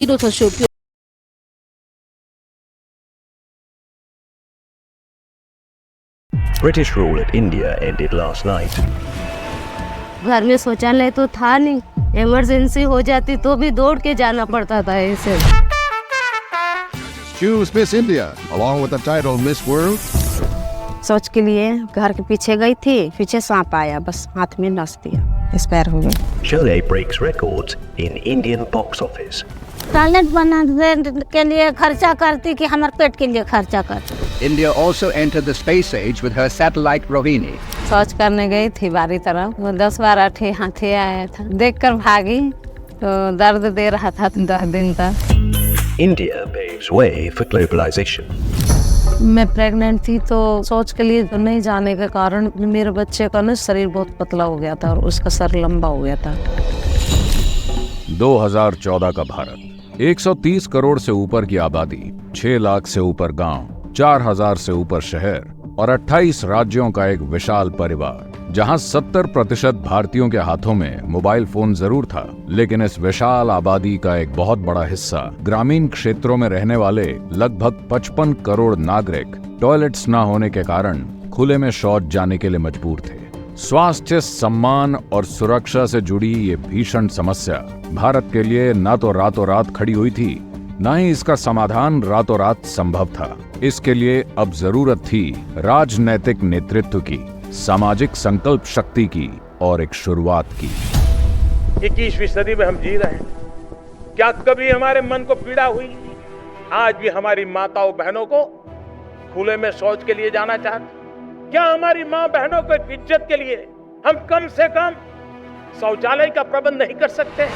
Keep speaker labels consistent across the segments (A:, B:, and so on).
A: British rule in India ended last night.
B: घर में शौचालय तो था नहीं, इमरजेंसी हो जाती तो भी दौड़ के जाना पड़ता था ऐसे।
C: Choose Miss India along with the title Miss World.
D: सोच के लिए घर के पीछे गई थी, पीछे सांप आया, बस हाथ में नस दिया, एक्सपायर हो गई।
A: Sholay breaks records in Indian box office.
B: Toilet बनाने के लिए खर्चा करती कि हमारे पेट के लिए खर्चा करती।
E: India also entered the space age with her satellite Rohini.
B: शौच करने गई थी बारी तरफ, वो 10-12 ठे हाथी आया था, देखकर भागी तो दर्द दे रहा था 10 दिन तक।
A: India paves way for globalization.
B: मैं प्रेग्नेंट थी तो शौच के लिए नहीं जाने के कारण मेरे बच्चे का ना शरीर बहुत पतला हो गया था और उसका सर लंबा हो गया था।
F: 2014 का भारत, 130 करोड़ से ऊपर की आबादी, 6 लाख से ऊपर गांव, 4000 से ऊपर शहर और 28 राज्यों का एक विशाल परिवार, जहां 70% भारतीयों के हाथों में मोबाइल फोन जरूर था, लेकिन इस विशाल आबादी का एक बहुत बड़ा हिस्सा ग्रामीण क्षेत्रों में रहने वाले लगभग 55 करोड़ नागरिक टॉयलेट्स न होने के कारण खुले में शौच जाने के लिए मजबूर थे। स्वास्थ्य, सम्मान और सुरक्षा से जुड़ी ये भीषण समस्या भारत के लिए न तो रातों रात खड़ी हुई थी, न ही इसका समाधान रातों रात संभव था। इसके लिए अब जरूरत थी राजनैतिक नेतृत्व की, सामाजिक संकल्प शक्ति की और एक शुरुआत की।
G: 21वीं सदी में हम जी रहे हैं। क्या कभी हमारे मन को पीड़ा हुई? आज भी हमारी माताओं बहनों को खुले में शौच के लिए जाना चाहते? क्या हमारी माँ बहनों को इज्जत के लिए हम कम से कम शौचालय का प्रबंध नहीं कर सकते?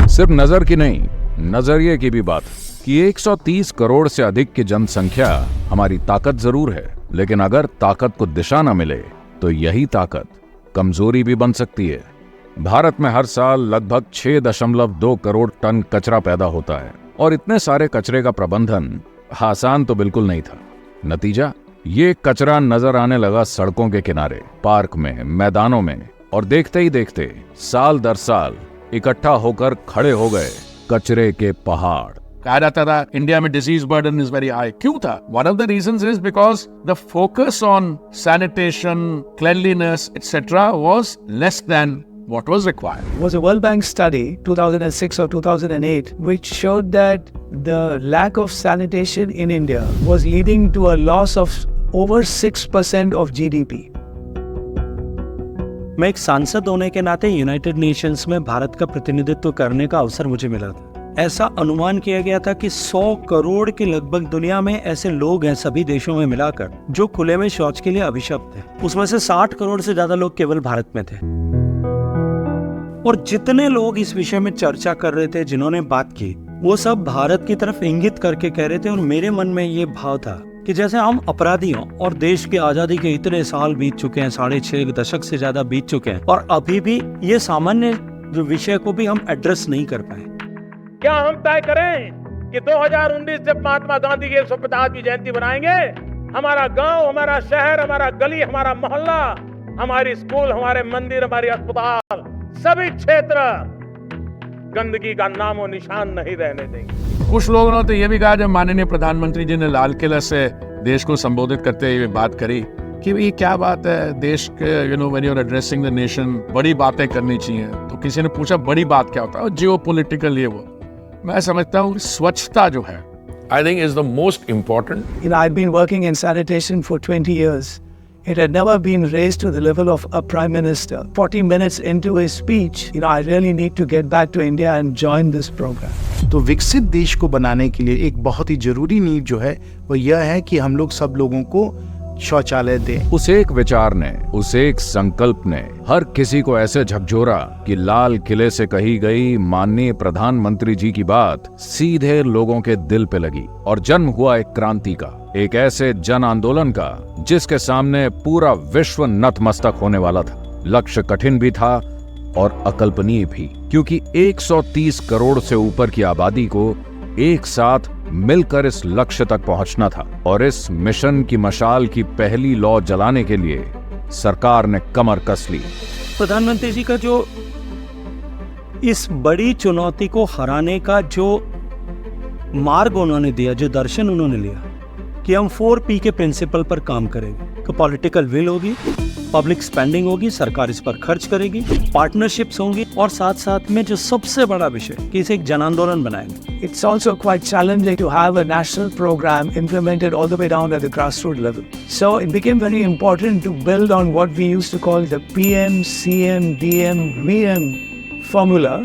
F: सिर्फ नजर की नहीं, नजरिए की भी बात कि 130 करोड़ से अधिक की जनसंख्या हमारी ताकत जरूर है, लेकिन अगर ताकत को दिशा न मिले तो यही ताकत कमजोरी भी बन सकती है। भारत में हर साल लगभग 6.2 करोड़ टन कचरा पैदा होता है और इतने सारे कचरे का प्रबंधन आसान तो बिल्कुल नहीं था। नतीजा, ये कचरा नजर आने लगा सड़कों के किनारे, पार्क में, मैदानों में, और देखते ही देखते साल दर साल इकट्ठा होकर खड़े हो गए कचरे के पहाड़।
H: कहा जाता था इंडिया में disease burden is very high. क्यों था? One of the reasons is because the focus on sanitation, cleanliness etcetera was less than what was required.
I: Was a World Bank study 2006 or 2008 which showed that the lack of sanitation in India was leading to a loss of over 6% of GDP.
J: मैं एक सांसद होने के नाते United Nations में भारत का प्रतिनिधित्व करने का अवसर मुझे मिला था। ऐसा अनुमान किया गया था कि 100 करोड़ के लगभग दुनिया में ऐसे लोग हैं सभी देशों में मिलाकर जो खुले में शौच के लिए अभिशप्त हैं। उसमें से 60 करोड़ से ज्यादा लोग केवल भारत में थे। और जितने लोग इस विषय में चर्चा कर रहे थे, जिन्होंने बात की, वो सब भारत की तरफ इंगित करके कह रहे थे। और मेरे मन में ये भाव था कि जैसे हम अपराधी हों और देश की आजादी के इतने साल बीत चुके हैं, 6.5 दशक से ज्यादा बीत चुके हैं, और अभी भी ये सामान्य जो विषय को भी हम एड्रेस नहीं कर पाए।
G: क्या हम तय करें कि 2019 से महात्मा गांधी की 150वीं जयंती बनाएंगे? हमारा गांव, हमारा शहर, हमारा गली, हमारा मोहल्ला, हमारी स्कूल, हमारे मंदिर, हमारे अस्पताल, सभी क्षेत्र गंदगी का नामो निशान नहीं रहने देंगे।
H: कुछ लोगों ने तो ये भी कहा, जब माननीय प्रधानमंत्री जी ने लाल किला से देश को संबोधित करते हुए बात करी कि ये क्या बात है, देश के when you are addressing the nation, बड़ी बातें करनी चाहिए। तो किसी ने पूछा बड़ी बात क्या होता है? जियो पॉलिटिकल ये वो। मैं समझता हूँ स्वच्छता जो है, I think is the most important.
I: I've been working in sanitation for 20 years. It had never been raised to the level of a prime minister. 40 minutes into his speech, I really need to get back to India and join this program.
K: तो विकसित देश को बनाने के लिए एक बहुत ही जरूरी नींव जो है वो यह है कि हम लोग सब लोगों को शौचालय दें।
F: उस एक विचार ने, उस एक संकल्प ने हर किसी को ऐसे झकझोरा कि लाल किले से कही गई माननीय प्रधानमंत्री जी की बात सीधे लोगों के दिल पे लगी और जन्म हुआ एक क्रांति का, एक ऐसे जन आंदोलन का जिसके सामने पूरा विश्व नतमस्तक होने वाला था। लक्ष्य कठिन भी था और अकल्पनीय भी, क्योंकि 130 करोड़ से ऊपर की आबादी को एक साथ मिलकर इस लक्ष्य तक पहुंचना था। और इस मिशन की मशाल की पहली लौ जलाने के लिए सरकार ने कमर कस ली।
J: प्रधानमंत्री जी का जो इस बड़ी चुनौती को हराने का जो मार्ग उन्होंने दिया, जो दर्शन उन्होंने लिया कि हम 4P के प्रिंसिपल पर काम करेंगे, तो पॉलिटिकल विल होगी, पब्लिक स्पेंडिंग होगी, सरकार इस पर खर्च करेगी, पार्टनरशिप्स होंगी, और साथ साथ में जो सबसे बड़ा विषय कि इसे एक जन आंदोलन बनाएंगे।
I: It's also quite challenging to have a national program implemented all the way down at the grassroots level. So it became very important to build on what we used to call the PM, CM, DM, VM formula.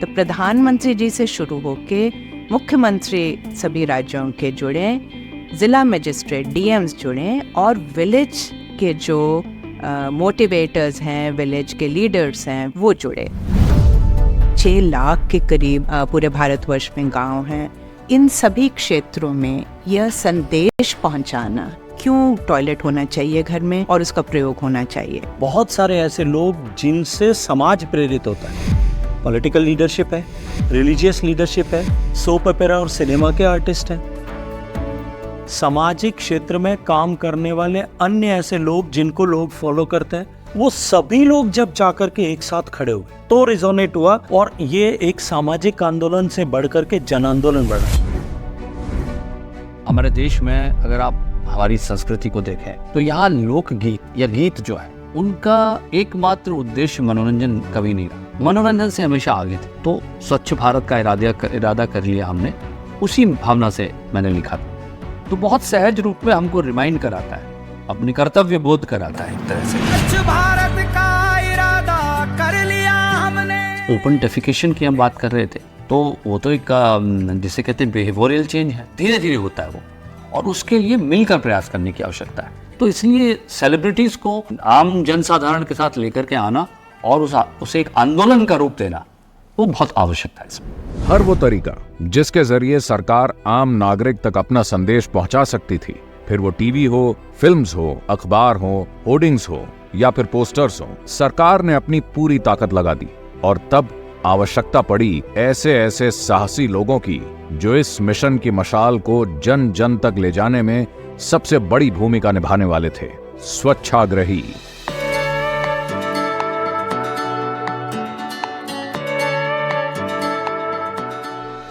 L: तो प्रधानमंत्री जी से शुरू होके मुख्यमंत्री सभी राज्यों के जुड़े, जिला मजिस्ट्रेट डीएम्स जुड़े, और विलेज के जो मोटिवेटर्स हैं, विलेज के लीडर्स हैं, वो जुड़े। 6 लाख के करीब पूरे भारतवर्ष में गांव हैं। इन सभी क्षेत्रों में यह संदेश पहुंचाना क्यों टॉयलेट होना चाहिए घर में और उसका प्रयोग होना चाहिए।
J: बहुत सारे ऐसे लोग जिनसे समाज प्रेरित होता है। पॉलिटिकल लीडरशिप है, रिलीजियस लीडरशिप है, सोप ओपेरा और सिनेमा के आर्टिस्ट हैं, सामाजिक क्षेत्र में काम करने वाले अन्य ऐसे लोग जिनको लोग फॉलो करते हैं, वो सभी लोग जब जाकर के एक साथ खड़े हुए तो रिजोनेट हुआ, और ये एक सामाजिक आंदोलन से बढ़कर के जन आंदोलन बढ़ा।
M: हमारे देश में अगर आप हमारी संस्कृति को देखें तो यहाँ लोकगीत या गीत जो है उनका एकमात्र उद्देश्य मनोरंजन कभी नहीं रहा, मनोरंजन से हमेशा आगे थे। तो स्वच्छ भारत का इरादा कर लिया हमने, उसी भावना से मैंने लिखा था। तो बहुत सहज रूप में हमको रिमाइंड कराता है, अपने कर्तव्य बोध कराता है एक तरह से।
N: स्वच्छ भारत का इरादा कर लिया हमने।
M: ओपन डेफिकेशन की हम बात कर रहे थे, तो वो तो एक जिसे कहते हैं बिहेवियरल चेंज है, धीरे धीरे होता है वो, और उसके लिए मिलकर प्रयास करने की आवश्यकता है। तो इसलिए सेलिब्रिटीज को आम जनसाधारण के साथ लेकर के आना और उसे एक आंदोलन का रूप देना, वो बहुत आवश्यक था इसमें।
F: हर वो तरीका जिसके जरिए सरकार आम नागरिक तक अपना संदेश पहुंचा सकती थी, फिर वो टीवी हो, फिल्म्स हो, अखबार हो, होर्डिंग्स हो या फिर पोस्टर्स हो, सरकार ने अपनी पूरी ताकत लगा दी। और तब आवश्यकता पड़ी ऐसे साहसी लोगों की जो इस मिशन की मशाल को जन जन तक ले जाने में सबसे बड़ी भूमिका निभाने वाले थे, स्वच्छाग्रही।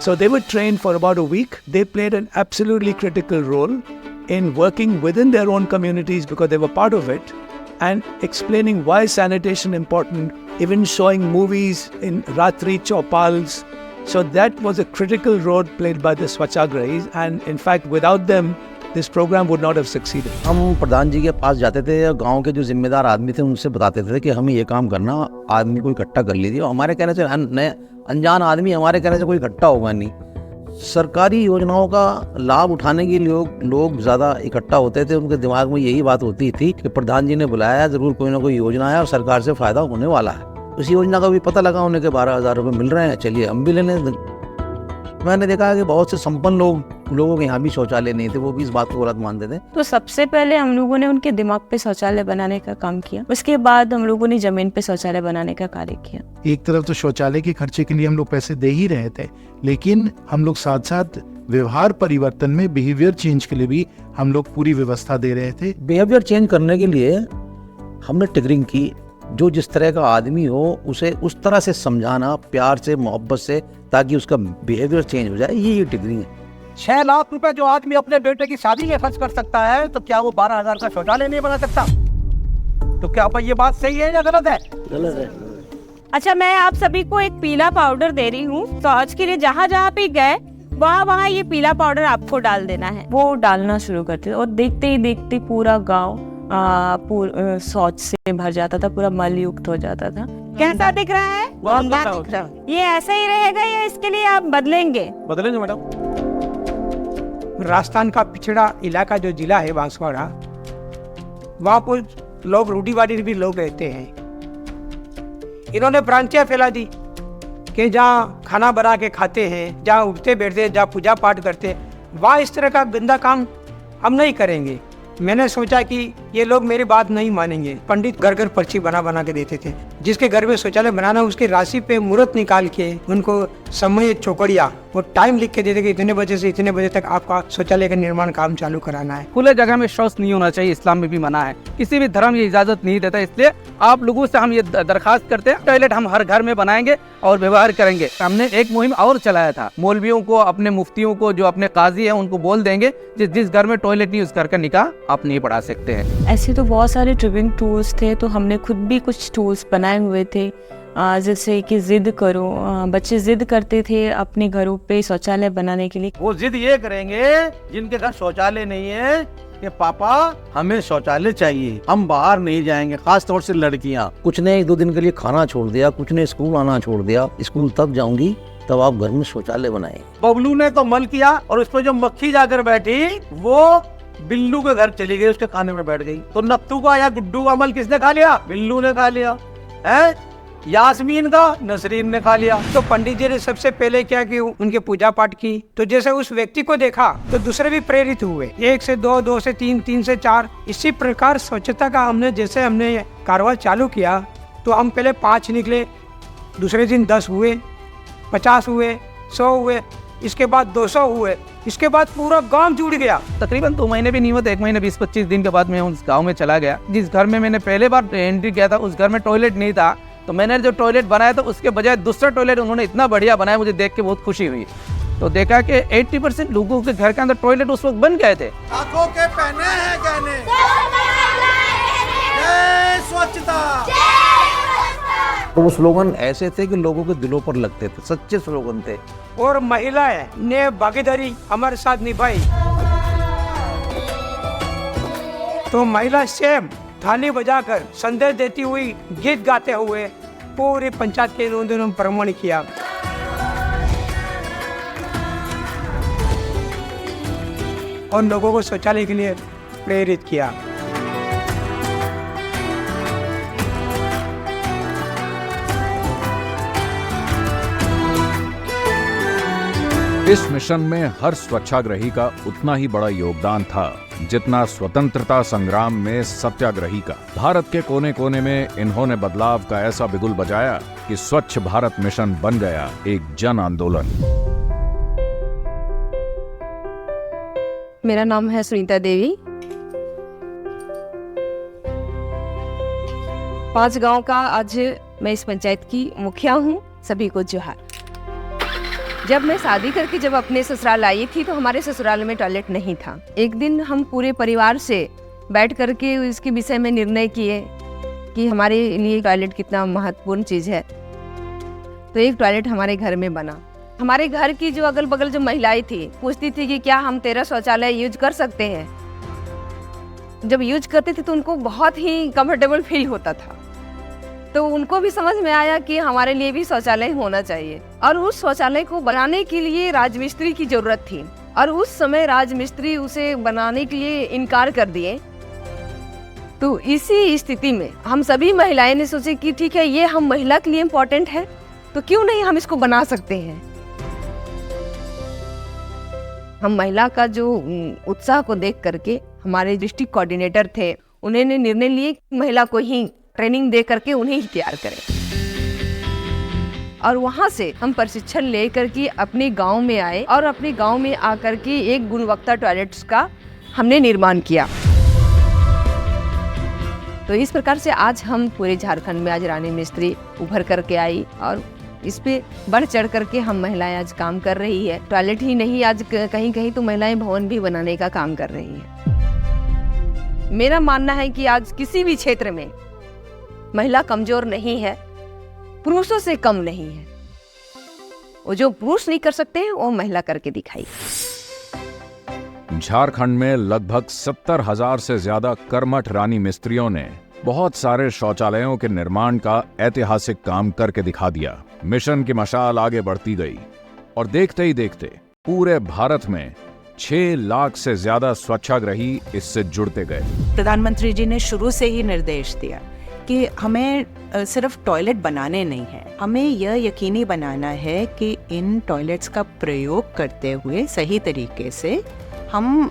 I: So they were trained for about a week. They played an absolutely critical role in working within their own communities because they were part of it, and explaining why sanitation is important, even showing movies in Ratri Chopals. So that was a critical role played by the Swachhagrahis, and in fact without them this program would not have succeeded.
O: हम प्रधान जी के पास जाते थे, गांव के जो जिम्मेदार आदमी थे उनसे बताते थे कि हमें ये काम करना, आदमी को इकट्ठा कर लीजिए। हमारे कहने से अनजान आदमी हमारे कहने से कोई इकट्ठा होगा नहीं। सरकारी योजनाओं का लाभ उठाने के लिए लोग ज़्यादा इकट्ठा होते थे। उनके दिमाग में यही बात होती थी कि प्रधान जी ने बुलाया, ज़रूर कोई ना कोई योजना है और सरकार से फ़ायदा होने वाला है। उस योजना का भी पता लगा उन्हें कि 12,000 रुपये मिल रहे हैं, चलिए हम भी ले लें। मैंने देखा कि बहुत से संपन्न लोगों के यहाँ भी शौचालय नहीं थे, वो भी इस बात को गलत मानते थे।
P: तो सबसे पहले हम लोगों ने उनके दिमाग पे शौचालय बनाने का काम किया, उसके बाद हम लोगों ने जमीन पे शौचालय बनाने का कार्य किया।
K: एक तरफ तो शौचालय के खर्चे के लिए हम लोग पैसे दे ही रहे थे, लेकिन हम लोग साथ साथ व्यवहार परिवर्तन में, बिहेवियर चेंज के लिए भी हम लोग पूरी व्यवस्था दे रहे थे।
O: बिहेवियर चेंज करने के लिए हमने टिगरिंग की। जो जिस तरह का आदमी हो उसे उस तरह से समझाना, प्यार से, मोहब्बत से, ताकि उसका बिहेवियर चेंज हो जाए, ये टिगरिंग है।
N: 6 लाख रुपए जो आदमी अपने बेटे की शादी में खर्च कर सकता है, तो क्या वो 12,000 का शौचालय नहीं बना सकता? तो क्या ये बात सही है या गलत है?
O: गलत है।
P: अच्छा, मैं आप सभी को एक पीला पाउडर दे रही हूँ, तो आज के लिए जहाँ जहाँ पे गए वहाँ ये पीला पाउडर आपको डाल देना है। वो डालना शुरू करते थे और देखते ही देखते पूरा गाँव शौच से भर जाता था, पूरा मल युक्त हो जाता था। कैसा दिख रहा है? ये ऐसा ही रहेगा या इसके लिए आप बदलेंगे
N: मैडम? राजस्थान का पिछड़ा इलाका जो जिला है बांसवाड़ा, वहाँ पर लोग रूढ़िवादी भी लोग रहते हैं। इन्होंने ब्रांचियां फैला दी कि जहाँ खाना बना के खाते हैं, जहाँ उठते बैठते, जहाँ पूजा पाठ करते, वहाँ इस तरह का गंदा काम हम नहीं करेंगे। मैंने सोचा कि ये लोग मेरी बात नहीं मानेंगे। पंडित घर घर पर्ची बना बना के देते थे, जिसके घर में शौचालय बनाना उसके राशि पे मुहूर्त निकाल के उनको समय चौकड़िया वो टाइम लिख के देते कि इतने बजे से इतने बजे तक आपका शौचालय का निर्माण काम चालू कराना है।
Q: खुले जगह में शौच नहीं होना चाहिए, इस्लाम में भी मना है, किसी भी धर्म ये इजाजत नहीं देता। इसलिए आप लोगों से हम ये दरखास्त करते हैं, टॉयलेट हम हर घर में बनाएंगे और व्यवहार करेंगे। हमने एक मुहिम और चलाया था, मौलवियों को, अपने मुफ्तियों को, जो अपने काजी है उनको बोल देंगे जिस घर में टॉयलेट नहीं उस घर का निकाह आप नहीं पढ़ा सकते हैं।
P: ऐसे तो बहुत सारे ट्रिबिंग टूल्स थे, तो हमने खुद भी कुछ टूल्स बनाए हुए थे, जैसे कि जिद करो। बच्चे जिद करते थे अपने घरों पे शौचालय बनाने के लिए।
O: वो जिद ये करेंगे जिनके घर शौचालय नहीं है कि पापा हमें शौचालय चाहिए, हम बाहर नहीं जाएंगे। खास तौर से लड़कियां, कुछ ने 1-2 दिन के लिए खाना छोड़ दिया, कुछ ने स्कूल आना छोड़ दिया। स्कूल तब जाऊंगी तब आप घर में शौचालय बनाए। बबलू ने तो अमल किया और उस पर जो मक्खी जाकर बैठी वो बिल्लू के घर चली गई, उसके खाने में बैठ गई। तो नत्थू का या गुड्डू का अमल किसने खा लिया? बिल्लू ने खा लिया है। यास्मीन का नसरीन ने खा लिया।
N: तो पंडित जी ने सबसे पहले क्या कि उनके पूजा पाठ की, तो जैसे उस व्यक्ति को देखा तो दूसरे भी प्रेरित हुए, 1 से 2, 2 से 3, 3 से 4। इसी प्रकार स्वच्छता का हमने कारवां चालू किया। तो हम पहले 5 निकले, दूसरे दिन 10 हुए, 50 हुए, 100 हुए, इसके बाद 200 हुए, इसके बाद पूरा गांव जुड़ गया।
Q: तकरीबन 2 महीने भी नहीं हुए, 1 महीने 20-25 दिन के बाद मैं उस गांव में चला गया। जिस घर में मैंने पहले बार एंट्री किया था उस घर में टॉयलेट नहीं था, तो मैंने जो टॉयलेट बनाया था उसके बजाय दूसरा टॉयलेट उन्होंने इतना बढ़िया बनाया, मुझे देख के बहुत खुशी हुई। तो देखा कि 80% लोगों के घर के अंदर टॉयलेट उस वक्त बन गए थे।
O: आंखों के पहने हैं कहने जय स्वच्छता। तो वो स्लोगन ऐसे थे कि लोगों के दिलों पर लगते थे, सच्चे स्लोगन थे।
N: और महिलाएं ने भागीदारी हमारे साथ निभाई। तो महिला सेम थाली बजाकर संदेश देती हुई, गीत गाते हुए पूरी पंचायत के उन्होंने भ्रमण किया। और लोगों को शौचालय के लिए प्रेरित किया।
F: इस मिशन में हर स्वच्छाग्रही का उतना ही बड़ा योगदान था जितना स्वतंत्रता संग्राम में सत्याग्रही का। भारत के कोने कोने में इन्होंने बदलाव का ऐसा बिगुल बजाया कि स्वच्छ भारत मिशन बन गया एक जन आंदोलन।
R: मेरा नाम है सुनीता देवी। 5 गांव का आज मैं इस पंचायत की मुखिया हूँ। सभी को जोहार। जब मैं शादी करके जब अपने ससुराल आई थी तो हमारे ससुराल में टॉयलेट नहीं था। एक दिन हम पूरे परिवार से बैठ करके इसके विषय में निर्णय किए कि हमारे लिए टॉयलेट कितना महत्वपूर्ण चीज़ है। तो एक टॉयलेट हमारे घर में बना। हमारे घर की जो अगल बगल जो महिलाएं थी पूछती थी कि क्या हम तेरा शौचालय यूज कर सकते हैं। जब यूज करते थे तो उनको बहुत ही कंफर्टेबल फील होता था। तो उनको भी समझ में आया कि हमारे लिए भी शौचालय होना चाहिए। और उस शौचालय को बनाने के लिए राजमिस्त्री की जरूरत थी और उस समय राजमिस्त्री उसे बनाने के लिए इनकार कर दिए। तो इसी स्थिति में हम सभी महिलाएं ने सोचे कि ठीक है, ये हम महिला के लिए इम्पोर्टेंट है तो क्यों नहीं हम इसको बना सकते हैं। हम महिला का जो उत्साह को देख करके हमारे डिस्ट्रिक्ट कोऑर्डिनेटर थे, उन्होंने निर्णय लिए महिला को ही ट्रेनिंग दे करके उन्हें ही तैयार करें। और वहाँ से हम प्रशिक्षण लेकर के अपने गांव में आए और अपने गांव में आकर के एक गुणवत्ता टॉयलेट्स का हमने निर्माण किया। तो इस प्रकार से आज हम पूरे झारखंड में आज रानी मिस्त्री उभर करके आई और इस पे बढ़ चढ़ करके हम महिलाएं आज काम कर रही है। टॉयलेट ही नहीं, आज कहीं कहीं तो महिलाएं भवन भी बनाने का काम कर रही है। मेरा मानना है कि आज किसी भी क्षेत्र में महिला कमजोर नहीं है, पुरुषों से कम नहीं है। वो जो पुरुष नहीं कर सकते हैं वो महिला करके दिखाई।
F: झारखंड में लगभग 70,000 से ज्यादा कर्मठ रानी मिस्त्रियों ने बहुत सारे शौचालयों के निर्माण का ऐतिहासिक काम करके दिखा दिया। मिशन की मशाल आगे बढ़ती गई और देखते ही देखते पूरे भारत में 6 लाख से ज्यादा स्वच्छाग्रही इससे जुड़ते गए।
L: प्रधानमंत्री जी ने शुरू से ही निर्देश दिया कि हमें सिर्फ टॉयलेट बनाने नहीं है, हमें यह यकीनी बनाना है कि इन टॉयलेट्स का प्रयोग करते हुए सही तरीके से हम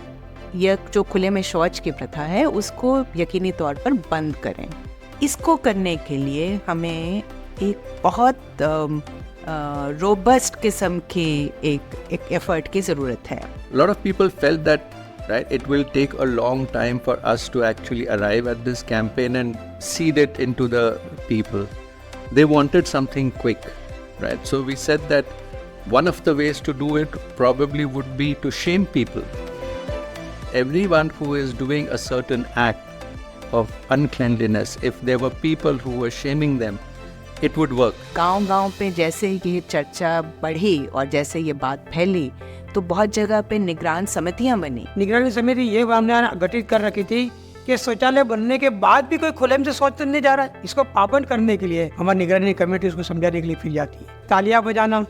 L: यह जो खुले में शौच की प्रथा है उसको यकीनी तौर पर बंद करें। इसको करने के लिए हमें एक बहुत रोबस्ट किस्म की एक एफर्ट की ज़रूरत है।
S: lot of people felt that, right, it will take a long time for us to actually arrive at this campaign and seed it into the people. They wanted something quick, right? So we said that one of the ways to do it probably would be to shame people. Everyone who is doing a certain act of uncleanliness, if there were people who were shaming them, it would work.
L: गांव-गांव पे जैसे ये चर्चा बढ़ी और जैसे ये बात फैली तो बहुत जगह पे निगरान समितियां बनी।
N: निगरानी समिति ये हमने गठित कर रखी थी कि शौचालय बनने के बाद भी कोई खुले में से शौच नहीं जा रहा है, इसको पाबंद करने के लिए हमारी निगरानी कमेटी उसको समझाने के लिए फिर जाती है। तालियां बजाना,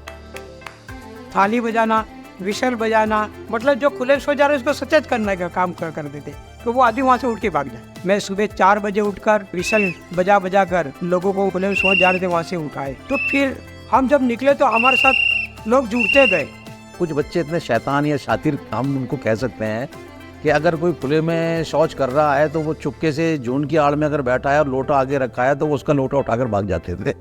N: थाली बजाना, विशल बजाना, मतलब जो खुले में शौच जा रहा है उसको सचेत करने का काम कर देते तो वो आदमी वहाँ से उठ के भाग जाए। मैं सुबह 4 बजे उठकर विशल बजा कर लोगों को खुले में शौच जा रहे थे वहाँ से उठाए। तो फिर हम जब निकले तो हमारे साथ लोग जुड़ते गए।
O: कुछ बच्चे इतने शैतान या शातिर हम उनको कह सकते हैं कि अगर कोई खुले में शौच कर रहा है तो वो चुपके से जून की आड़ में अगर बैठा है और लोटा आगे रखा है तो वो उसका लोटा उठाकर भाग जाते थे।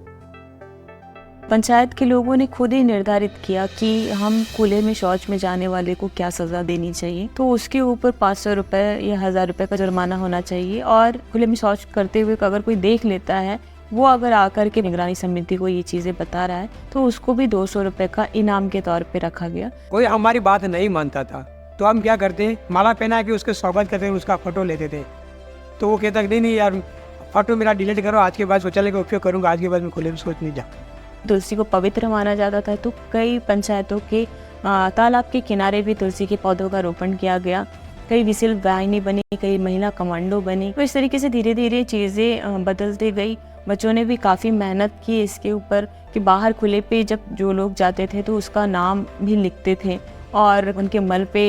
P: पंचायत के लोगों ने खुद ही निर्धारित किया कि हम खुले में शौच में जाने वाले को क्या सज़ा देनी चाहिए, तो उसके ऊपर 500 रुपये या 1000 रुपये का जुर्माना होना चाहिए। और खुले में शौच करते हुए अगर कोई देख लेता है, वो अगर आकर के निगरानी समिति को ये चीज़ें बता रहा है तो उसको भी 200 रुपये का इनाम के तौर पे रखा गया।
N: कोई हमारी बात नहीं मानता था तो हम क्या करते, माला पहना के उसके स्वागत करते, उसका फोटो लेते थे। तो वो कहता नहीं यार फोटो मेरा डिलीट करो, आज के बाद शौचालय का उपयोग करूँगा, आज के बाद मैं खुले में शौच नहीं जा।
P: तुलसी को पवित्र माना जाता था तो कई पंचायतों के तालाब के किनारे भी तुलसी के पौधों का रोपण किया गया। कई विसिल वाहिनी बनी, कई महिला कमांडो बनी। तो इस तरीके से धीरे धीरे चीज़ें बदलती गई। बच्चों ने भी काफ़ी मेहनत की इसके ऊपर कि बाहर खुले पे जब जो लोग जाते थे तो उसका नाम भी लिखते थे और उनके मल पे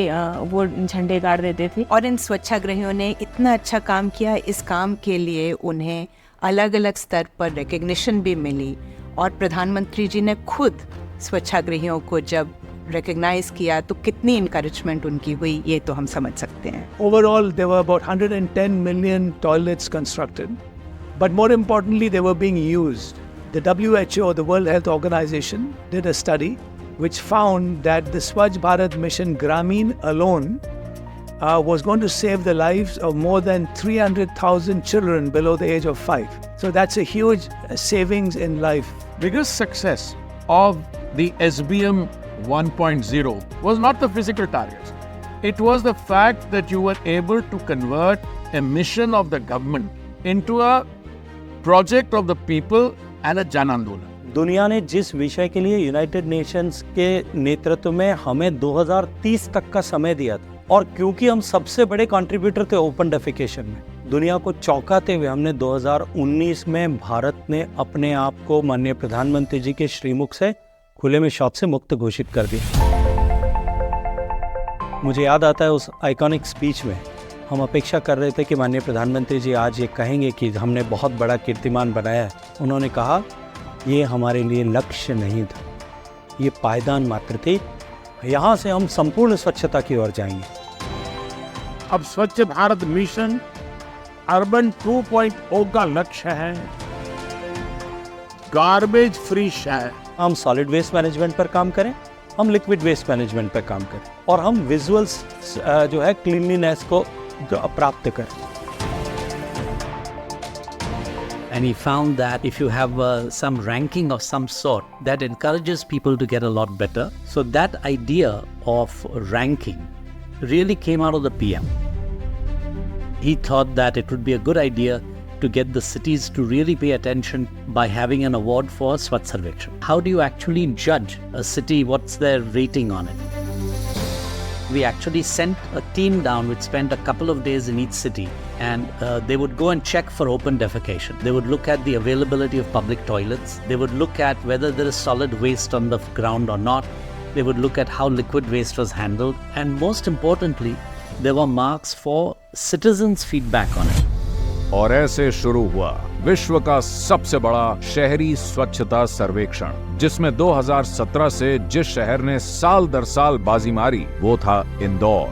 P: वो झंडे गाड़ देते थे।
L: और इन स्वच्छाग्रहियों ने इतना अच्छा काम किया, इस काम के लिए उन्हें अलग अलग स्तर पर रिकग्निशन भी मिली और प्रधानमंत्री जी ने खुद स्वच्छाग्रहियों को जब रिकग्नाइज किया तो कितनी इनकरेजमेंट उनकी हुई ये तो हम समझ सकते हैं।
I: Overall, there were about 110 million toilets constructed, but more importantly, they were being used. The WHO, the World Health Organization, did a study which found that the Swachh Bharat Mission Grameen alone was going to save the lives of more than 300,000 children below the age of 5. So that's a huge savings in life.
H: Biggest success of the SBM 1.0 was not the physical targets. It was the fact that you were able to convert a mission of the government into a project of the people and a Jan Andolan.
J: दुनिया ने जिस विषय के लिए United Nations के नेतृत्व में हमें 2030 तक का समय दिया था, और क्योंकि हम सबसे बड़े कंट्रीब्यूटर थे ओपन डेफिकेशन में, दुनिया को चौंकाते हुए हमने 2019 में भारत ने अपने आप को माननीय प्रधानमंत्री जी के श्रीमुख से खुले में शौच से मुक्त घोषित कर दिया। मुझे याद आता है उस आइकॉनिक स्पीच में हम अपेक्षा कर रहे थे कि माननीय प्रधानमंत्री जी आज ये कहेंगे कि हमने बहुत बड़ा कीर्तिमान बनाया है। उन्होंने कहा ये हमारे लिए लक्ष्य नहीं था, ये पायदान मात्र थी, यहाँ से हम संपूर्ण स्वच्छता की ओर जाएंगे।
G: अब स्वच्छ भारत मिशन अर्बन 2.0 का लक्ष्य है गार्बेज फ्री शहर।
J: हम सॉलिड वेस्ट मैनेजमेंट पर काम करें, हम लिक्विड वेस्ट मैनेजमेंट पर काम करें और हम विजुअल्स जो है क्लीनलीनेस को प्राप्त करें।
T: And he found that if you have some ranking of some sort, that encourages people to get a lot better. So that idea of ranking really came out of the PM. He thought that it would be a good idea to get the cities to really pay attention by having an award for Swachh Sarvekshan. How do you actually judge a city? What's their rating on it? We actually sent a team down which spent a couple of days in each city, and they would go and check for open defecation. They would look at the availability of public toilets. They would look at whether there is solid waste on the ground or not. They would look at how liquid waste was handled. And most importantly, there were marks for citizens' feedback on it.
F: और ऐसे शुरू हुआ विश्व का सबसे बड़ा शहरी स्वच्छता सर्वेक्षण, जिसमें 2017 से जिस शहर ने साल दर साल बाजी मारी वो था इंदौर।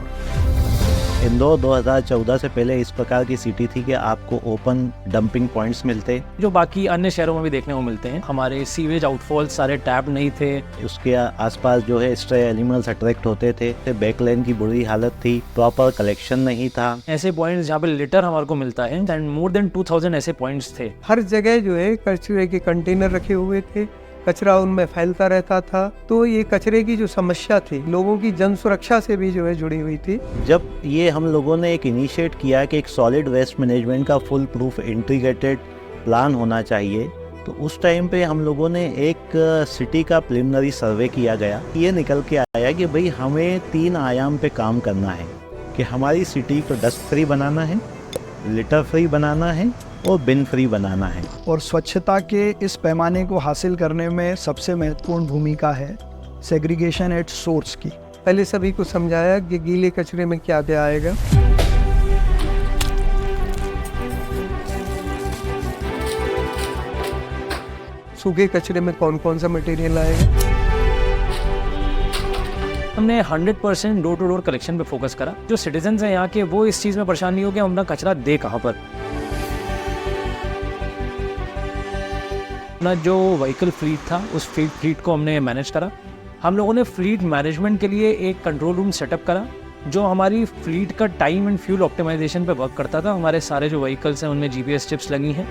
O: इंदौर 2014 से पहले इस प्रकार की सिटी थी कि आपको ओपन डंपिंग पॉइंट्स मिलते,
Q: जो बाकी अन्य शहरों में भी देखने को मिलते हैं। हमारे सीवेज आउटफॉल सारे टैप नहीं थे।
O: उसके आसपास जो है स्ट्रे एनिमल्स अट्रैक्ट होते थे, बैकलाइन की बुरी हालत थी, प्रॉपर कलेक्शन नहीं था।
Q: ऐसे पॉइंट्स जहाँ पे लिटर हमारे को मिलता है, एंड मोर देन 2000 ऐसे पॉइंट्स थे।
N: हर जगह जो है कचरे के कंटेनर रखे हुए थे, कचरा उनमें फैलता रहता था। तो ये कचरे की जो समस्या थी लोगों की जन सुरक्षा से भी जो है जुड़ी हुई थी।
O: जब ये हम लोगों ने एक इनिशिएट किया कि एक सॉलिड वेस्ट मैनेजमेंट का फुल प्रूफ इंटीग्रेटेड प्लान होना चाहिए, तो उस टाइम पे हम लोगों ने एक सिटी का प्रिलिमिनरी सर्वे किया गया। ये निकल के आया कि भाई हमें 3 आयाम पे काम करना है कि हमारी सिटी को डस्ट फ्री बनाना है, लिटर फ्री बनाना है और बिन फ्री बनाना है।
I: और स्वच्छता के इस पैमाने को हासिल करने में सबसे महत्वपूर्ण भूमिका है सेग्रीगेशन एट सोर्स की।
N: पहले सभी को समझाया कि गीले कचरे में क्या क्या आएगा। सूखे कचरे में कौन कौन सा मटेरियल आएगा।
Q: हमने 100% डोर टू डोर कलेक्शन पे फोकस करा। जो सिटीजन्स हैं यहाँ के, वो इस चीज़ में परेशान नहीं हो कि हम अपना कचरा दे कहाँ पर। अपना जो व्हीकल फ्लीट था, उस फ्लीट को हमने मैनेज करा। हम लोगों ने फ्लीट मैनेजमेंट के लिए एक कंट्रोल रूम सेटअप करा जो हमारी फ्लीट का टाइम एंड फ्यूल ऑप्टिमाइजेशन पे वर्क करता था। हमारे सारे जो व्हीकल्स हैं उनमें GPS चिप्स लगी हैं।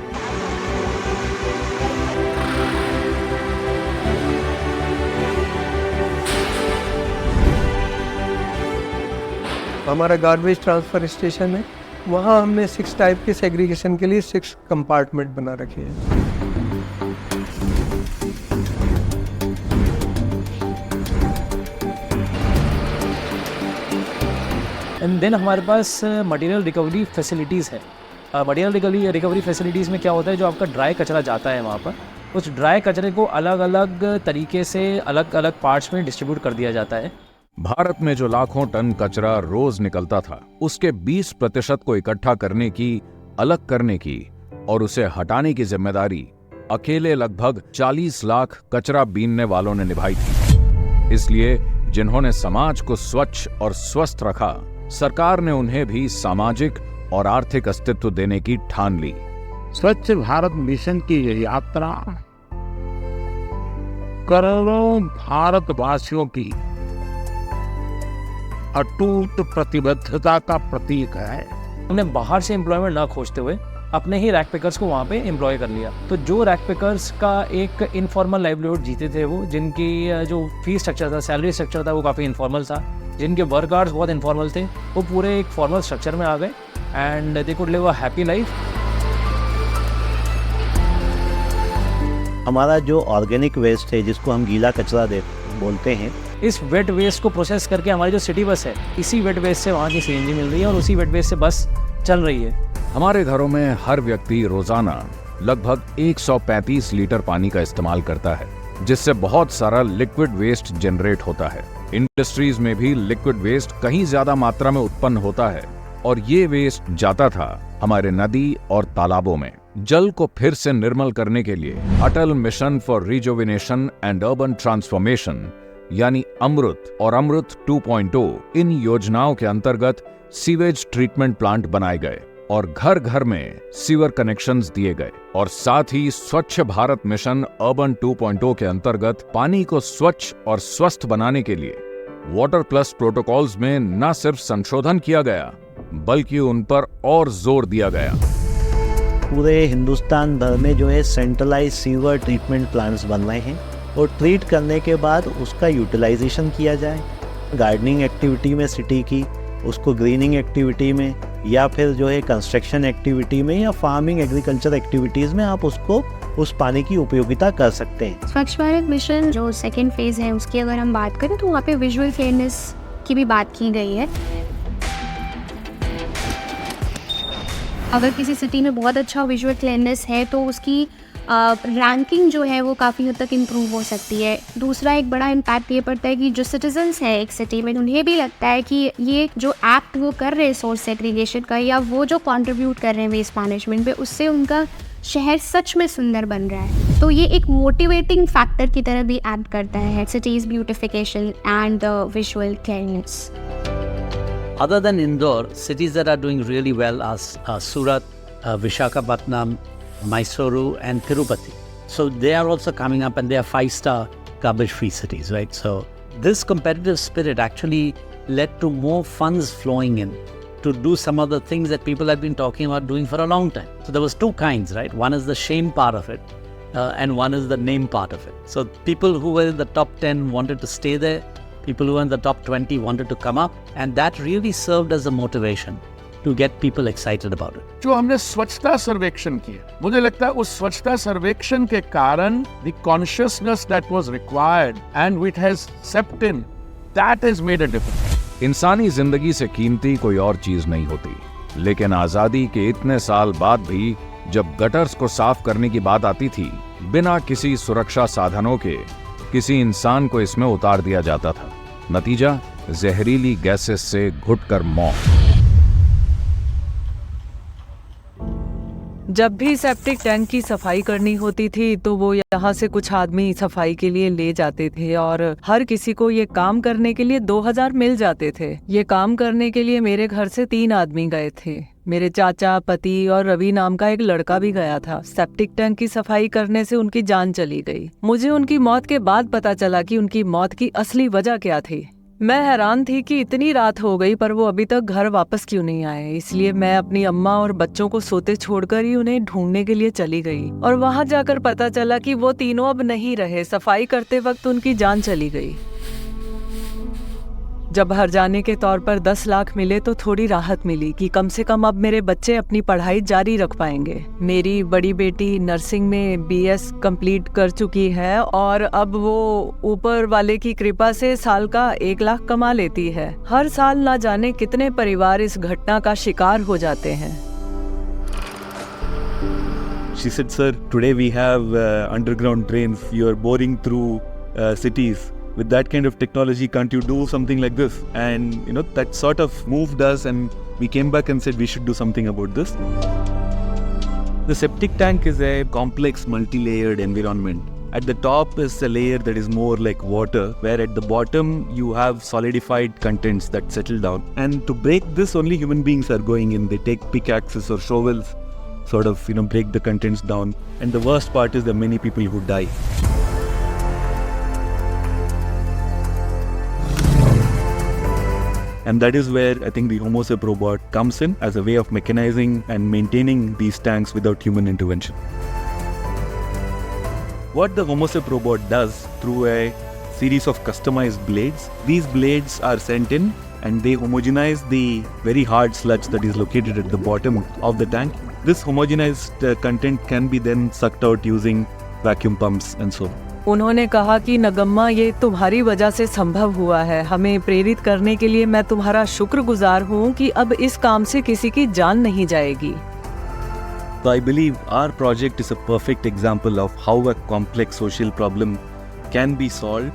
N: हमारा गार्बेज ट्रांसफ़र स्टेशन है, वहाँ हमने 6 टाइप के सेग्रीगेशन के लिए 6 कंपार्टमेंट बना रखे हैं।
Q: एंड देन हमारे पास मटेरियल रिकवरी फैसिलिटीज़ है। मटेरियल रिकवरी फैसिलिटीज़ में क्या होता है, जो आपका ड्राई कचरा जाता है वहाँ पर, उस ड्राई कचरे को अलग अलग तरीके से अलग अलग पार्ट्स में डिस्ट्रीब्यूट कर दिया जाता है।
F: भारत में जो लाखों टन कचरा रोज निकलता था, उसके 20% को इकट्ठा करने की, अलग करने की और उसे हटाने की जिम्मेदारी अकेले लगभग 40 लाख कचरा बीनने वालों ने निभाई थी। इसलिए जिन्होंने समाज को स्वच्छ और स्वस्थ रखा, सरकार ने उन्हें भी सामाजिक और आर्थिक अस्तित्व देने की ठान ली।
U: स्वच्छ भारत मिशन की यह यात्रा करोड़ों भारतवासियों की अटूट प्रतिबद्धता का प्रतीक है।
Q: हमने बाहर से एम्प्लॉयमेंट ना खोजते हुए अपने ही रैक पिकर्स को वहाँ पे एम्प्लॉय कर लिया। तो जो रैक पिकर्स का एक इनफॉर्मल लाइवलीहुड जीते थे, वो जिनकी जो फीस स्ट्रक्चर था, सैलरी स्ट्रक्चर था, वो काफ़ी इनफॉर्मल था, जिनके वर्क आवर्स बहुत इनफॉर्मल थे, वो पूरे एक फॉर्मल स्ट्रक्चर में आ गए and they could live a happy life.
O: हमारा जो ऑर्गेनिक वेस्ट है, जिसको हम गीला कचरा बोलते हैं,
Q: इस वेट वेस्ट को प्रोसेस करके हमारी जो सिटी बस है, इसी वेट वेस्ट से वहाँ की CNG मिल रही है और उसी वेट वेस्ट से बस चल रही है।
F: हमारे घरों में हर व्यक्ति रोजाना लगभग 135 लीटर पानी का इस्तेमाल करता है, जिससे बहुत सारा लिक्विड वेस्ट जनरेट होता है। इंडस्ट्रीज में भी लिक्विड वेस्ट कहीं ज्यादा मात्रा में उत्पन्न होता है और ये वेस्ट जाता था हमारे नदी और तालाबों में। जल को फिर से निर्मल करने के लिए Atal mission for rejuvenation and urban transformation यानी अमृत और अमृत 2.0, इन योजनाओं के अंतर्गत सीवेज ट्रीटमेंट प्लांट बनाए गए और घर घर में सीवर कनेक्शंस दिए गए। और साथ ही स्वच्छ भारत मिशन अर्बन 2.0 के अंतर्गत पानी को स्वच्छ और स्वस्थ बनाने के लिए वाटर प्लस प्रोटोकॉल्स में न सिर्फ संशोधन किया गया, बल्कि उन पर और जोर दिया गया।
O: पूरे हिंदुस्तान भर में जो है सेंट्रलाइज सीवर ट्रीटमेंट प्लांट्स बन रहे हैं और ट्रीट करने के बाद उसका यूटिलाइजेशन किया जाए। गार्डनिंग एक्टिविटी में सिटी की, उसको ग्रीनिंग एक्टिविटी में, या फिर जो है कंस्ट्रक्शन एक्टिविटी में या फार्मिंग एग्रीकल्चर एक्टिविटीज़ में आप उसको उस पानी की उपयोगिता कर सकते हैं।
V: स्वच्छ भारत मिशन जो सेकेंड फेज़ है, उसकी अगर हम बात करें तो वहाँ पे विजुअल क्लीननेस की भी बात की गई है। अगर किसी सिटी में बहुत अच्छा विजुअल क्लीननेस है तो उसकी रैंकिंग जो है वो काफ़ी हद तक इम्प्रूव हो सकती है। दूसरा एक बड़ा इम्पैक्ट ये पड़ता है कि जो सिटीजन्स हैं एक सिटी में, उन्हें भी लगता है कि ये जो एक्ट वो कर रहे हैं सोर्स सेग्रीगेशन का, या वो जो कंट्रीब्यूट कर रहे हैं वेस्ट मैनेजमेंट पे, उससे उनका शहर सच में सुंदर बन रहा है। तो ये एक मोटिवेटिंग फैक्टर की तरह भी एक्ट करता है cities beautification and the visual cleanness.
T: Other than Indore, cities that are doing really well are Surat, Visakhapatnam, Mysuru and Tirupati. So they are also coming up and they are 5-star garbage-free cities, right? So this competitive spirit actually led to more funds flowing in to do some of the things that people have been talking about doing for a long time. So there was two kinds, right? One is the shame part of it, and one is the name part of it. So people who were in the top 10 wanted to stay there, people who were in the top 20 wanted to come up, and that really served as a motivation to get people excited about it.
H: जो हमने स्वच्छता सर्वेक्षण किया, मुझे लगता है उस स्वच्छता सर्वेक्षण के कारण the consciousness that was required and which has seeped in, that has made a difference.
F: इंसानी जिंदगी से कीमती कोई और चीज नहीं होती, लेकिन आजादी के इतने साल बाद भी जब गटर्स को साफ करने की बात आती थी, बिना किसी सुरक्षा साधनों के किसी इंसान को इसमें उतार दिया जाता था। नतीजा जहरीली गैसेस से घुटकर मौत।
C: जब भी सेप्टिक टैंक की सफाई करनी होती थी तो वो यहाँ से कुछ आदमी सफाई के लिए ले जाते थे और हर किसी को ये काम करने के लिए 2000 मिल जाते थे। ये काम करने के लिए मेरे घर से 3 आदमी गए थे। मेरे चाचा, पति और रवि नाम का एक लड़का भी गया था। सेप्टिक टैंक की सफाई करने से उनकी जान चली गई। मुझे उनकी मौत के बाद पता चला कि उनकी मौत की असली वजह क्या थी। मैं हैरान थी कि इतनी रात हो गई पर वो अभी तक घर वापस क्यों नहीं आए। इसलिए मैं अपनी अम्मा और बच्चों को सोते छोड़कर ही उन्हें ढूंढने के लिए चली गई और वहां जाकर पता चला कि वो तीनों अब नहीं रहे। सफाई करते वक्त उनकी जान चली गई। जब हर्जाने के तौर पर 10 लाख मिले तो थोड़ी राहत मिली कि कम से कम अब मेरे बच्चे अपनी पढ़ाई जारी रख पाएंगे। मेरी बड़ी बेटी नर्सिंग में BS कंप्लीट कर चुकी है और अब वो ऊपर वाले की कृपा से साल का 1 लाख कमा लेती है। हर साल ना जाने कितने परिवार इस घटना का शिकार हो जाते हैं।
D: She said, sir, today we have underground drains. You are boring through cities. With that kind of technology, can't you do something like this? And you know, that sort of moved us, and we came back and said we should do something about this. The septic tank is a complex, multi-layered environment. At the top is a layer that is more like water, where at the bottom you have solidified contents that settle down. And to break this, only human beings are going in. They take pickaxes or shovels, sort of, you know, break the contents down. And the worst part is there are many people who die. And that is where I think the HomoSep robot comes in as a way of mechanizing and maintaining these tanks without human intervention. What the HomoSep robot does through a series of customized blades, these blades are sent in and they homogenize the very hard sludge that is located at the bottom of the tank. This homogenized content can be then sucked out using vacuum pumps and so on.
C: उन्होंने कहा कि नगम्मा ये तुम्हारी वजह से संभव हुआ है। हमें प्रेरित करने के लिए मैं तुम्हारा शुक्रगुजार हूँ कि अब इस काम से किसी की जान नहीं जाएगी।
D: So I believe our project is a perfect example of how a complex social problem can be solved.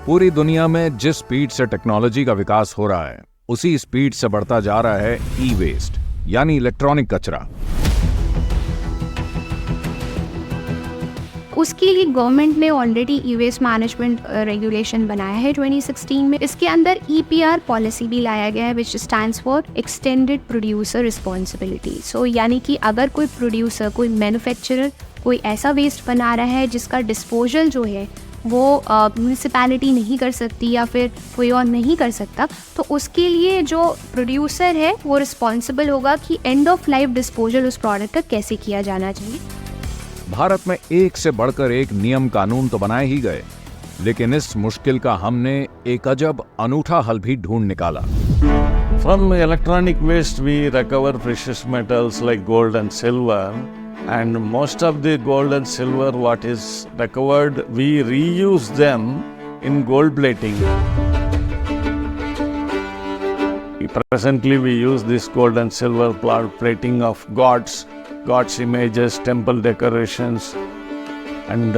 F: पूरी दुनिया में जिस स्पीड से टेक्नोलॉजी का विकास हो रहा है, उसी स्पीड से बढ़ता जा रहा है ई-वेस्ट यानी इलेक्ट्रॉनिक कचरा।
V: उसके लिए गवर्नमेंट ने already E waste management regulation बनाया है 2016 में। इसके अंदर EPR पॉलिसी भी लाया गया है which stands for extended producer responsibility. So यानी कि अगर कोई प्रोड्यूसर, कोई मैन्युफैक्चरर कोई ऐसा वेस्ट बना रहा है जिसका डिस्पोजल जो है वो म्यूनिसिपैलिटी नहीं कर सकती या फिर कोई और नहीं कर सकता, तो उसके लिए जो प्रोड्यूसर है वो रिस्पॉन्सिबल होगा कि एंड ऑफ लाइफ डिस्पोजल उस प्रोडक्ट का कैसे किया जाना चाहिए।
F: भारत में एक से बढ़कर एक नियम कानून तो बनाए ही गए, लेकिन इस मुश्किल का हमने एक अजब अनूठा हल भी ढूंढ निकाला।
W: From electronic waste we recover precious metals like gold and silver, and most of the gold and silver what is recovered we reuse them in gold plating. Presently we use this gold and silver plating of God's images, temple decorations, and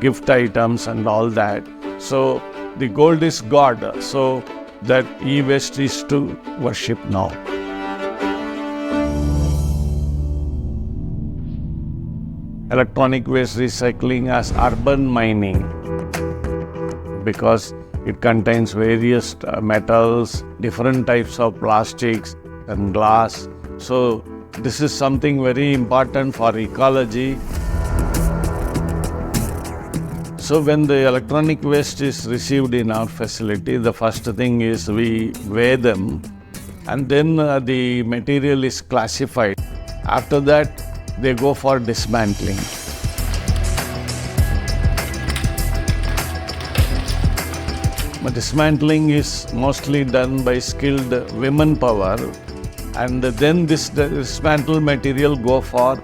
W: gift items and all that. So the gold is God, so that e-waste is to worship now. Electronic waste recycling as urban mining, because It contains various metals, different types of plastics and glass. So this is something very important for ecology. So when the electronic waste is received in our facility, the first thing is we weigh them, and then the material is classified. After that, they go for dismantling. But dismantling is mostly done by skilled women power, and then this dismantled material go for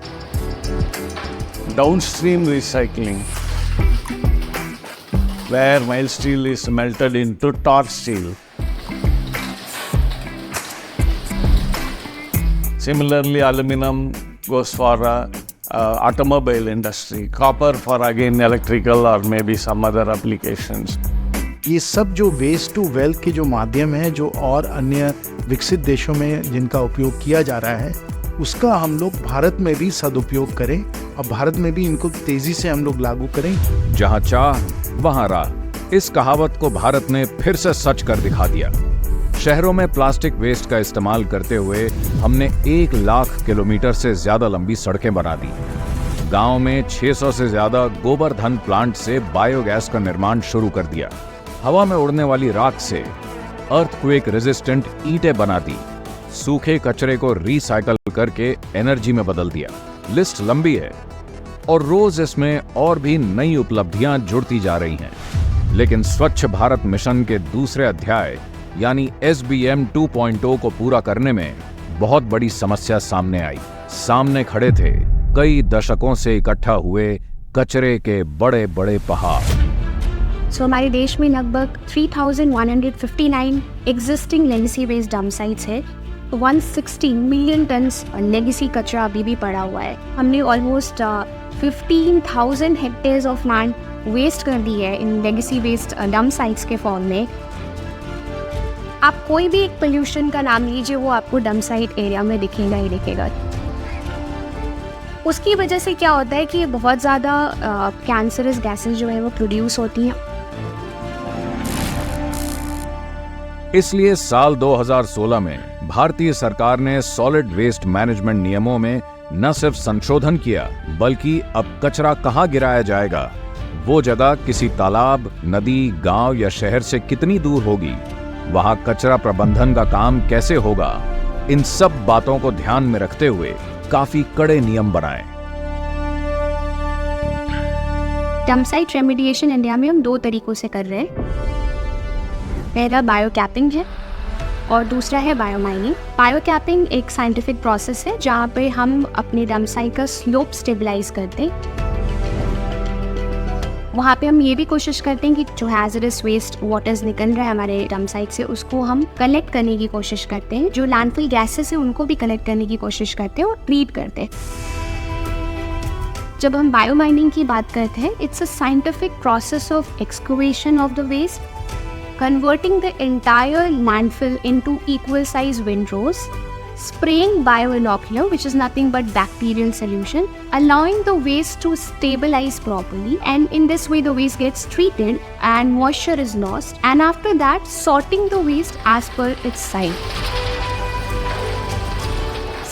W: downstream recycling, where mild steel is melted into torch steel. Similarly, aluminum goes for automobile industry, copper for again electrical or maybe some other applications.
K: ये सब जो waste to wealth के जो माध्यम है, जो और अन्य विकसित देशों में जिनका उपयोग किया जा रहा है, उसका हम लोग भारत में भी सदुपयोग करें और भारत में भी इनको तेजी से हम लोग लागू करें।
F: जहां चाह वहां राह, इस कहावत को भारत ने फिर से सच कर दिखा दिया। शहरों में प्लास्टिक वेस्ट का इस्तेमाल करते हुए हमने 1 लाख किलोमीटर से ज्यादा लंबी सड़कें बना दी। गांव में 600 से ज्यादा गोबरधन प्लांट से बायोगैस का निर्माण शुरू कर दिया। हवा में उड़ने वाली राख से अर्थक्वेक रेजिस्टेंट ईंटें बना दी। सूखे कचरे को रिसाइकल करके एनर्जी में बदल दिया। लिस्ट लंबी है और रोज इसमें और भी नई उपलब्धियां जुड़ती जा रही हैं। लेकिन स्वच्छ भारत मिशन के दूसरे अध्याय यानी SBM 2.0 को पूरा करने में बहुत बड़ी समस्या सामने आई। सामने खड़े थे कई दशकों से इकट्ठा हुए कचरे के बड़े बड़े पहाड़।
V: हमारे देश में लगभग 3,159 existing legacy waste dump sites है। 160 मिलियन टन्स लेगेसी कचरा अभी भी पड़ा हुआ है। हमने almost 15,000 hectares of land waste कर दी है इन लेगेसी वेस्ट डंप साइट्स के फॉर्म में। आप कोई भी एक पोल्यूशन का नाम लीजिए, वो आपको डंप साइट एरिया में दिखेगा ही दिखेगा। उसकी वजह से क्या होता है कि बहुत ज़्यादा कैंसरस गैसेस जो है वो प्रोड्यूस होती हैं।
F: इसलिए साल 2016 में भारतीय सरकार ने सॉलिड वेस्ट मैनेजमेंट नियमों में न सिर्फ संशोधन किया, बल्कि अब कचरा कहाँ गिराया जाएगा, वो जगह किसी तालाब, नदी, गांव या शहर से कितनी दूर होगी, वहां कचरा प्रबंधन का काम कैसे होगा, इन सब बातों को ध्यान में रखते हुए काफी कड़े नियम बनाए।
V: डंप साइट रेमेडिएशन इंडिया में हम 2 तरीकों से कर रहे हैं। पहला बायो कैपिंग है और दूसरा है बायो माइनिंग। बायो कैपिंग एक साइंटिफिक प्रोसेस है जहाँ पे हम अपने डंप साइट का स्लोप स्टेबलाइज करते हैं। वहाँ पे हम ये भी कोशिश करते हैं कि जो हैजरस वेस्ट वाटर्स निकल रहा है हमारे डंप साइट से, उसको हम कलेक्ट करने की कोशिश करते हैं। जो लैंडफिल गैसेस है उनको भी कलेक्ट करने की कोशिश करते हैं और ट्रीट करते हैं। जब हम बायो माइनिंग की बात करते हैं, it's a scientific process of excavation of the waste, converting the entire landfill into equal size windrows, spraying bioinocular, which is nothing but bacterial solution, allowing the waste to stabilize properly, and in this way the waste gets treated and moisture is lost, and after that sorting the waste as per its size.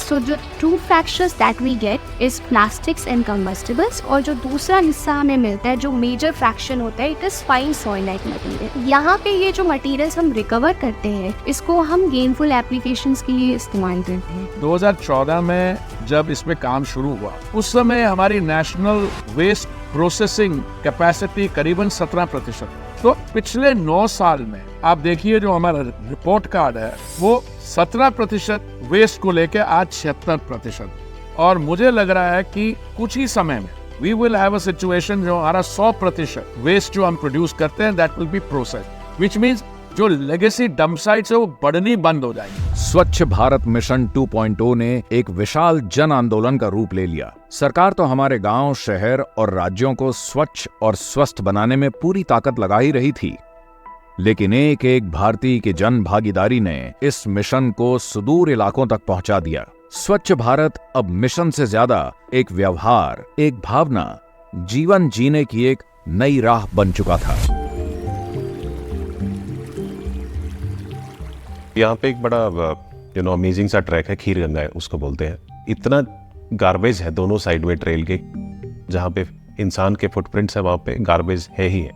V: So the two fractions that we get is plastics and combustibles, और जो दूसरा हिस्सा हमें मिलता है, जो major fraction होता है, it is fine soil like material. यहाँ पे ये जो मटेरियल्स हम रिकवर करते हैं, इसको हम गेनफुल एप्लीकेशंस के लिए इस्तेमाल करते हैं।
H: 2014 में जब इसमें काम शुरू हुआ, उस समय हमारी नेशनल वेस्ट प्रोसेसिंग कैपेसिटी करीबन 17%। तो पिछले 9 साल में आप देखिए जो हमारा रिपोर्ट कार्ड है वो 17% वेस्ट को लेके आज 76%। और मुझे लग रहा है कि कुछ ही समय में we will have a situation जो हमारा 100% वेस्ट जो हम प्रोड्यूस करते हैं that will be processed, which means जो लेगेसी डंप साइट्स है वो बढ़नी बंद हो जाएगी।
F: स्वच्छ भारत मिशन 2.0 ने एक विशाल जन आंदोलन का रूप ले लिया। सरकार तो हमारे गांव, शहर और राज्यों को स्वच्छ और स्वस्थ बनाने में पूरी ताकत लगा ही रही थी, लेकिन एक एक भारतीय की जन भागीदारी ने इस मिशन को सुदूर इलाकों तक पहुंचा दिया। स्वच्छ भारत अब मिशन से ज्यादा एक व्यवहार, एक भावना, जीवन जीने की एक नई राह बन चुका था।
A: यहाँ पे एक बड़ा अमेजिंग सा ट्रैक है, खीर गंगा है उसको बोलते हैं। इतना गार्बेज है दोनों साइड में ट्रेल के, जहाँ पे इंसान के फुटप्रिंट्स है वहाँ पे गार्बेज है ही है।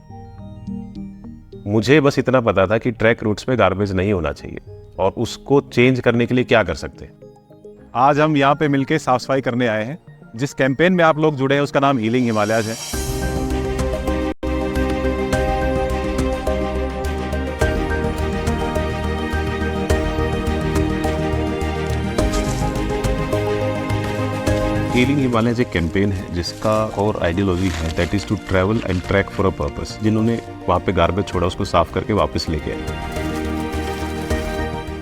A: मुझे बस इतना पता था कि ट्रैक रूट्स पे गार्बेज नहीं होना चाहिए और उसको चेंज करने के लिए क्या कर सकते हैं।
D: आज हम यहाँ पे मिलके साफ सफाई करने आए हैं। जिस कैंपेन में आप लोग जुड़े हैं उसका नाम हीलिंग हिमालयाज है।
A: हीलिंग हिमालयाज एक कैंपेन है जिसका और आइडियोलॉजी है that is to travel and track for a purpose. जिन्होंने वहाँ पे गार्बेज छोड़ा उसको साफ करके वापस लेके आए।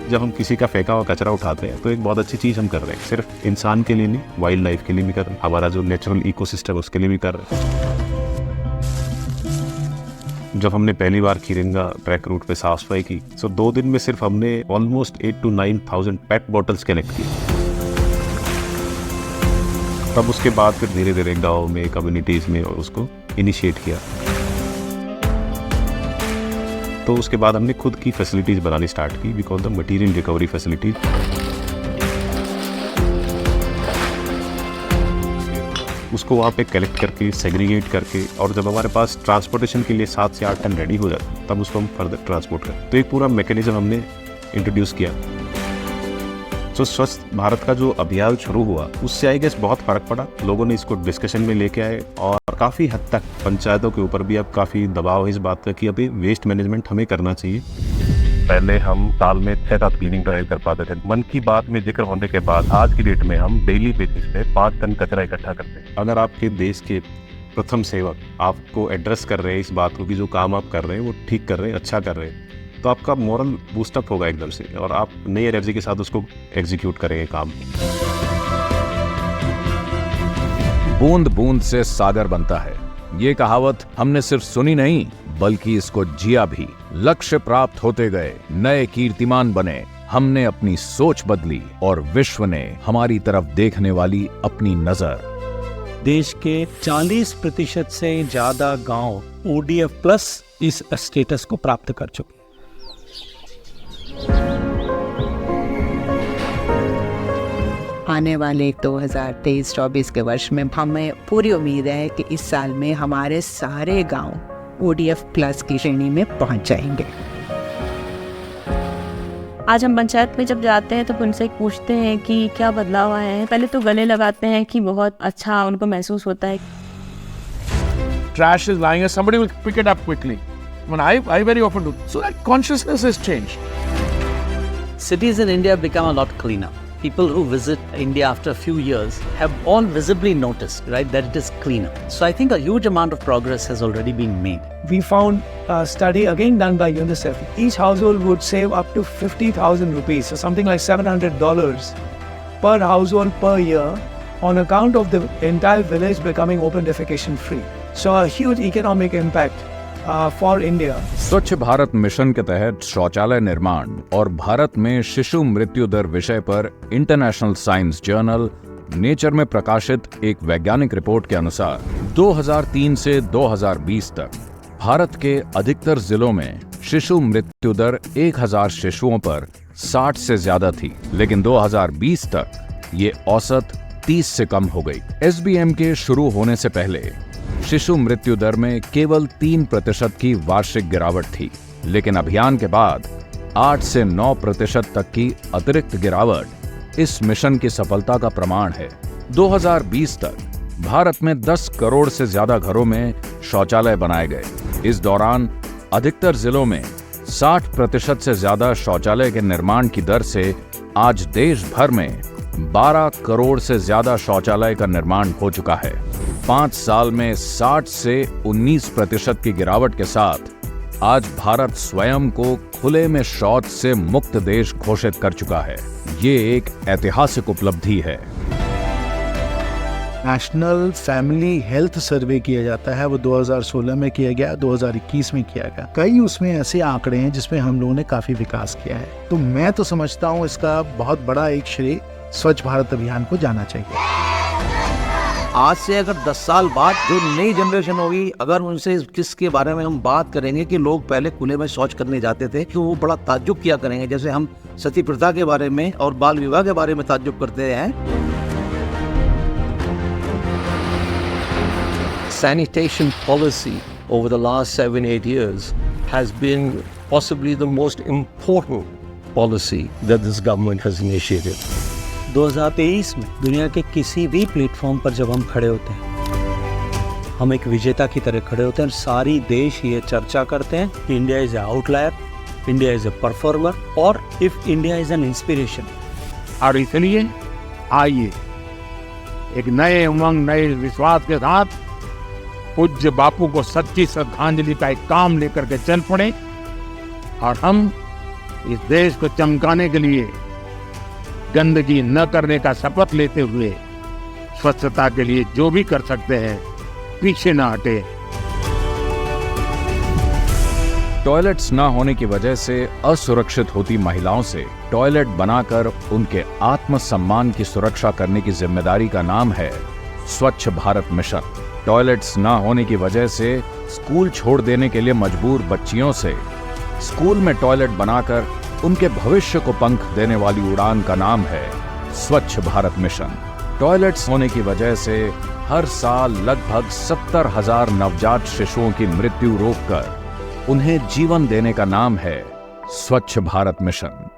A: जब हम किसी का फेंका हुआ कचरा उठाते हैं तो एक बहुत अच्छी चीज़ हम कर रहे हैं, सिर्फ इंसान के लिए नहीं, वाइल्ड लाइफ के लिए भी कर रहे हैं, हमारा जो नेचुरल इकोसिस्टम है उसके लिए भी कर रहे हैं। जब हमने पहली बार खीरगंगा ट्रैक रूट पे साफ सफाई की तो 2 दिन में सिर्फ हमने almost 8 to 9,000 pet bottles collect किए। तब उसके बाद फिर धीरे धीरे गाँव में, कम्युनिटीज़ में उसको इनिशिएट किया। तो उसके बाद हमने खुद की फैसिलिटीज़ बनानी स्टार्ट की, we call the material recovery facilities. उसको वहाँ पे कलेक्ट करके, सेग्रीगेट करके, और जब हमारे पास ट्रांसपोर्टेशन के लिए 7 से 8 टन रेडी हो जाता तब उसको हम फर्दर ट्रांसपोर्ट करते। तो एक पूरा मैकेनिज्म हमने इंट्रोड्यूस किया। तो स्वच्छ भारत का जो अभियान शुरू हुआ उससे आई गेस बहुत फर्क पड़ा। लोगों ने इसको डिस्कशन में लेके आए और काफ़ी हद तक पंचायतों के ऊपर भी अब काफ़ी दबाव है इस बात का कि अभी वेस्ट मैनेजमेंट हमें करना चाहिए। पहले हम साल में 6 क्लीनिंग ड्राइव कर पाते थे। मन की बात में जिक्र होने के बाद आज की डेट में हम डेली बेसिस पे 5 टन कचरा इकट्ठा करते हैं। अगर आपके देश के प्रथम सेवक आपको एड्रेस कर रहे हैं इस बात को कि जो काम आप कर रहे हैं वो ठीक कर रहे हैं, अच्छा कर रहे हैं, तो आपका मोरल बूस्टअप होगा एकदम से और आप नई एनर्जी के साथ उसको एग्जीक्यूट करेंगे काम।
F: बूंद बूंद से सागर बनता है, ये कहावत हमने सिर्फ सुनी नहीं बल्कि इसको जिया भी। लक्ष्य प्राप्त होते गए, नए कीर्तिमान बने, हमने अपनी सोच बदली और विश्व ने हमारी तरफ देखने वाली अपनी नजर।
J: देश के 40% से ज्यादा गांव ODF प्लस इस स्टेटस को प्राप्त कर चुके।
L: आने वाले 2023-24 के वर्ष में हमें पूरी उम्मीद है कि इस साल में हमारे सारे गांव ODF प्लस की श्रेणी में पहुंच जाएंगे।
P: आज हम पंचायत में जब जाते हैं तो उनसे पूछते हैं कि क्या बदलाव आए हैं। पहले तो गले लगाते हैं कि बहुत अच्छा उनको महसूस होता है।
H: Trash is lying, somebody will pick it up quickly. I very often do. So that consciousness has changed.
T: Cities in India become a lot cleaner. People who visit India after a few years have all visibly noticed, right, that it is cleaner. So I think a huge amount of progress has already been made.
I: We found a study again done by UNICEF. Each household would save up to 50,000 rupees, so something like $700 per household per year on account of the entire village becoming open defecation free. So a huge economic impact for India.
F: स्वच्छ Bharat mission के तहत शौचालय निर्माण और भारत में शिशु मृत्यु दर विषय पर इंटरनेशनल साइंस जर्नल नेचर में प्रकाशित एक वैज्ञानिक रिपोर्ट के अनुसार 2003 से 2020 तक भारत के अधिकतर जिलों में शिशु मृत्यु दर 1000 शिशुओं पर 60 से ज्यादा थी, लेकिन 2020 तक ये औसत 30 से कम हो गई। SBM के शुरू होने से पहले शिशु मृत्यु दर में केवल 3% की वार्षिक गिरावट थी, लेकिन अभियान के बाद 8 से 9% तक की अतिरिक्त गिरावट इस मिशन की सफलता का प्रमाण है। 2020 तक भारत में 10 करोड़ से ज्यादा घरों में शौचालय बनाए गए। इस दौरान अधिकतर जिलों में 60% से ज्यादा शौचालय के निर्माण की दर से आज देश भर में 12 करोड़ से ज्यादा शौचालय का निर्माण हो चुका है। 5 साल में 60 से 19% की गिरावट के साथ आज भारत स्वयं को खुले में शौच से मुक्त देश घोषित कर चुका है। ये एक ऐतिहासिक उपलब्धि है।
K: नेशनल फैमिली हेल्थ सर्वे किया जाता है, वो 2016 में किया गया, 2021 में किया गया। कई उसमें ऐसे आंकड़े हैं जिसमें हम लोगों ने काफी विकास किया है। तो मैं तो समझता हूँ इसका बहुत बड़ा एक श्रेय स्वच्छ भारत अभियान को जाना चाहिए।
O: आज से अगर 10 साल बाद जो नई जनरेशन होगी, अगर उनसे किसके बारे में हम बात करेंगे कि लोग पहले खुले में शौच करने जाते थे, तो वो बड़ा ताज्जुब किया करेंगे, जैसे हम सती प्रथा के बारे में और बाल विवाह के बारे में ताज्जुब करते हैं।
S: Sanitation policy over the last 7-8 years has been possibly the most important policy that this government has initiated.
J: 2023 में दुनिया के किसी भी प्लेटफॉर्म पर जब हम खड़े होते हैं, हम एक विजेता की तरह खड़े होते हैं। सारी देश ये चर्चा करते हैं कि India is a outlier, India is a performer, और if India is an inspiration.
U: और इसलिए आइए एक नए उमंग, नए विश्वास के साथ पूज्य बापू को सच्ची श्रद्धांजलि का एक काम लेकर के चल पड़े और हम इस देश को चमकाने के लिए गंदगी न करने का शपथ लेते हुए स्वच्छता के लिए जो भी कर सकते हैं पीछे न हटे।
F: टॉयलेट्स न होने की वजह से असुरक्षित होती महिलाओं से टॉयलेट बनाकर उनके आत्मसम्मान की सुरक्षा करने की जिम्मेदारी का नाम है स्वच्छ भारत मिशन। टॉयलेट्स न होने की वजह से स्कूल छोड़ देने के लिए मजबूर बच्चियों से स्कूल में टॉयलेट बनाकर उनके भविष्य को पंख देने वाली उड़ान का नाम है स्वच्छ भारत मिशन। टॉयलेट्स होने की वजह से हर साल लगभग 70,000 नवजात शिशुओं की मृत्यु रोककर उन्हें जीवन देने का नाम है स्वच्छ भारत मिशन।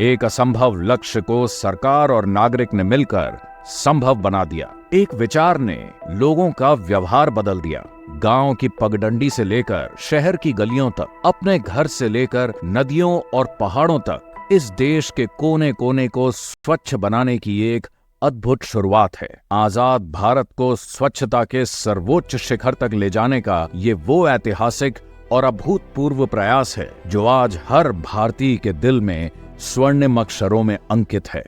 F: एक असंभव लक्ष्य को सरकार और नागरिक ने मिलकर संभव बना दिया। एक विचार ने लोगों का व्यवहार बदल दिया। गांव की पगडंडी से लेकर शहर की गलियों तक, अपने घर से लेकर नदियों और पहाड़ों तक, इस देश के कोने कोने को स्वच्छ बनाने की एक अद्भुत शुरुआत है। आजाद भारत को स्वच्छता के सर्वोच्च शिखर तक ले जाने का ये वो ऐतिहासिक और अभूतपूर्व प्रयास है जो आज हर भारतीय के दिल में स्वर्णिम अक्षरों में अंकित है।